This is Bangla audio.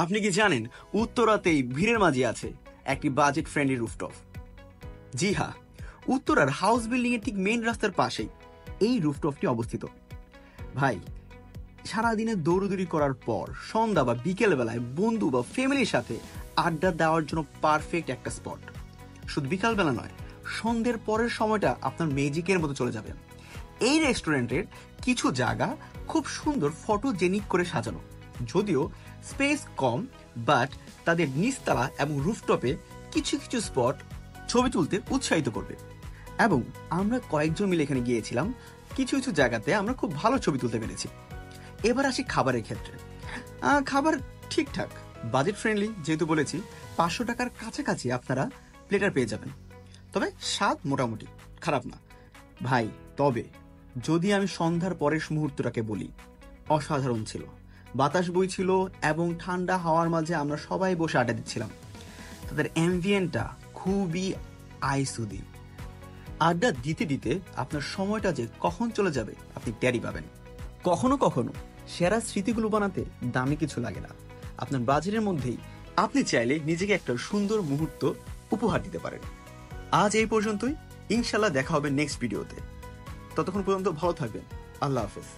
আপনি কি জানেন উত্তরাতেই ভিড়ের মাঝে আছে একটি বাজেট ফ্রেন্ডলি রুফটপ? জি হ্যাঁ, উত্তরার হাউস বিল্ডিং এর ঠিক মেইন রাস্তার পাশেই এই রুফটপটি অবস্থিত। ভাই, সারাদিনে দৌড়দৌড়ি করার পর সন্ধ্যা বা বিকেল বেলায় বন্ধু বা ফ্যামিলির সাথে আড্ডা দেওয়ার জন্য পারফেক্ট একটা স্পট। শুধু বিকাল বেলা নয়, সন্ধ্যের পরের সময়টা আপনার ম্যাজিকের মতো চলে যাবে। এই রেস্টুরেন্টের কিছু জায়গা খুব সুন্দর ফটোজেনিক করে সাজানো, যদিও স্পেস কম, বাট তাদের নিচতলা এবং রুফটপে কিছু কিছু স্পট ছবি তুলতে উৎসাহিত করবে। এবং আমরা কয়েকজন মিলে এখানে গিয়েছিলাম, কিছু কিছু জায়গাতে আমরা খুব ভালো ছবি তুলতে পেরেছি। এবার আসি খাবারের ক্ষেত্রে। খাবার ঠিকঠাক, বাজেট ফ্রেন্ডলি, যেহেতু বলেছি 500 টাকার কাছাকাছি আপনারা প্লেটার পেয়ে যাবেন। তবে স্বাদ মোটামুটি খারাপ না ভাই। তবে যদি আমি সন্ধ্যার পরের মুহূর্তটাকে বলি, অসাধারণ ছিল। বাতাস বইছিল এবং ঠান্ডা হাওয়ার মাঝে আমরা সবাই বসে আড্ডা দিচ্ছিলাম। তাদের অ্যাম্বিয়েন্টটা খুবই আইসুদি। আড্ডা দিতে দিতে আপনার সময়টা যে কখন চলে যাবে আপনি টেরই পাবেন। কখনো কখনো সেরা স্মৃতিগুলো বানাতে দামি কিছু লাগে না, আপনার বাজেটের মধ্যেই আপনি চাইলে নিজেকে একটা সুন্দর মুহূর্ত উপহার দিতে পারেন। আজ এই পর্যন্তই, ইনশাল্লাহ দেখা হবে নেক্সট ভিডিওতে। ততক্ষণ পর্যন্ত ভালো থাকবেন। আল্লাহ হাফেজ।